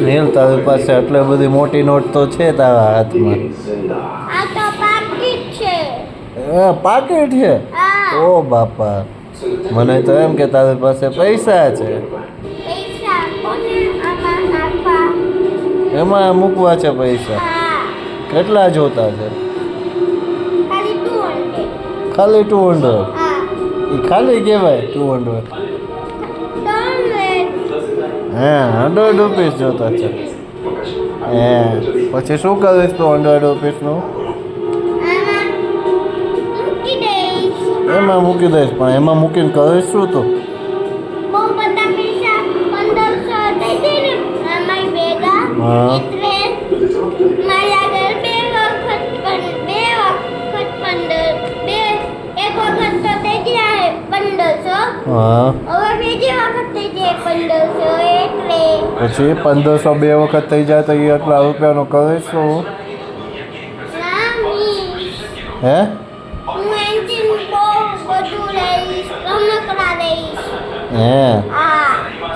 નીલ તારી પાસે આટલી બધી મોટી નોટ તો છે તારા હાથમાં. આ તો પાકીટ છે. પાકીટ છે? ઓ બાપા, મને તો એમ કે તારી પાસે પૈસા છે. પૈસા કોને આમાં નાખવા? એમાં મૂકવા છે પૈસા. કેટલા જોતા છે? ખાલી 200. ખાલી 200? એ ખાલી કહેવાય 200? 100 રૂપીસ જોતા છે. પછી શું કરીશ તો 100 રૂપીસનું? એમાં મૂકી દઈશ. પણ એમાં મૂકીને કરીશ શું તું? બહુ બધા પૈસા 1500 દઈ દે ને અમારી ભેગા. એટલે મારા ઘર બે વખત એક વખત તો થઈ ગયા 1500. હવે બીજી વખત થઈ જાય 1500. એટલે પછી 1500 બે વખત થઈ જાય તો એ આટલા રૂપિયાનો કરીશ શું? હે? હું એન્જિન બહુ બધું લઈશ, રમકડા લઈશ. હા.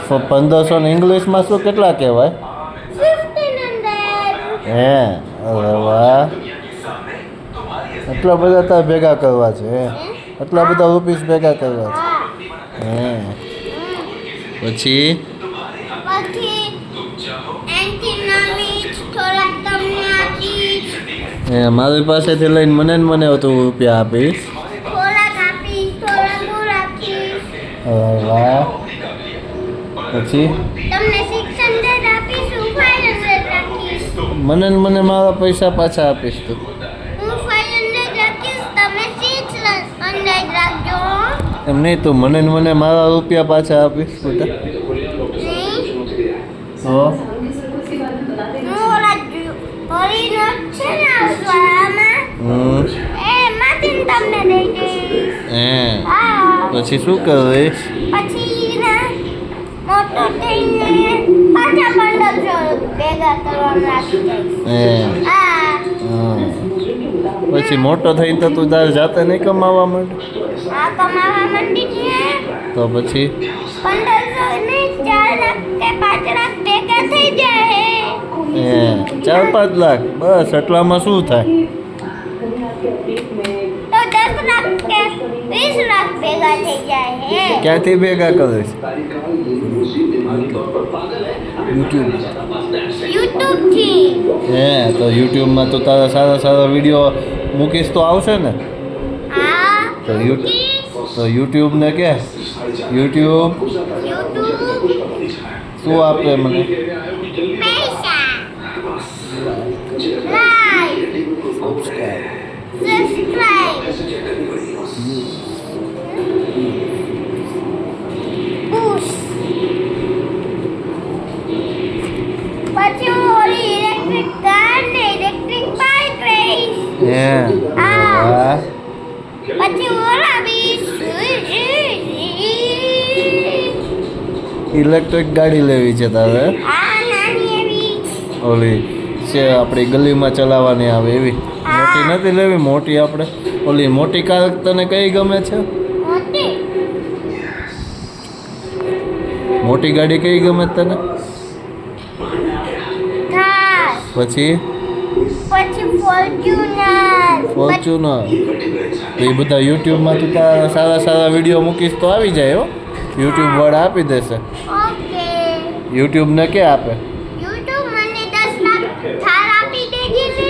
1500 ને ઇંગ્લિશમાં શું કેટલા કહેવાય? 1500. અરે વાહ, એટલા બધા તાર ભેગા કરવા છે? એટલા બધા રૂપીસ ભેગા કરવા છે? પછી એન્જિન લાવીશ, થોડાક તમને આપીશ. મારી પાસેથી લઈને મને ને મને તું રૂપિયા આપીશ? થોડાક આપીશ, થોડાક દૂર આપીશ. અરે વાહ. પછી તમને 600 આપીશ, હું 500 રાખીશ. મને ને મને મારા પૈસા પાછા આપીશ તું? હું 500 રાખીશ, તમે 600 રાખજો. એમ નહીં, તું મને ને મને મારા રૂપિયા પાછા આપીશ બેટા? હું ઓલા હોળી નોટ છે ને ઉસવાળામાં, એમાંથી તમને દઈ દઈશ. પછી શું કરીશ? પછી ના મોટો થઈને પાછા 1500 ભેગા કરવાનું રાખી દઈશ. પછી મોટો થઈને તો તું તાર જાતે નહીં કમાવા માંડે? કમાવા માંડી છે. તો પછી 1500 ને 4 લાખ કે 5 લાખ ભેગા થઈ જાય. 4-5 લાખ બસ, એટલામાં શું થાય? તો 10 લાખ કે 20 લાખ ભેગા થઈ જાય. ક્યાંથી ભેગા કરીશ? યુટ્યુબ થી. તો યુટ્યુબમાં તો તારા સારા સારા વિડીયો મૂકીશ તો આવશે ને? તો યુટ્યુબ ને કે યુટ્યુબ શું આપે મને? પૈસા, લાઈક, સબસ્ક્રાઇબ, પુશ. પછી ઓલી ઇલેક્ટ્રિક કાર ને ઇલેક્ટ્રિક બાઇક લઈશ. પછી ઓલા બી ઇલેક્ટ્રિક ગાડી લેવી છે તારે? નાની એવી ઓલી છે આપણી ગલીમાં ચલાવવાની આવે એવી? મોટી નથી લેવી? મોટી આપણે ઓલી મોટી કાર તને કઈ ગમે છે? મોટી ગાડી કઈ ગમે તને? પછી ફોર્ચ્યુનર. તો એ બધા યુટ્યુબમાં તું તારા સારા સારા વિડીયો મૂકીશ તો આવી જાય હો. યુટ્યુબ વાળા આપી દેશે. યુટ્યુબ ને કે આપે? યુટ્યુબ મને 10 લાખ થાર આપી દેજે ને.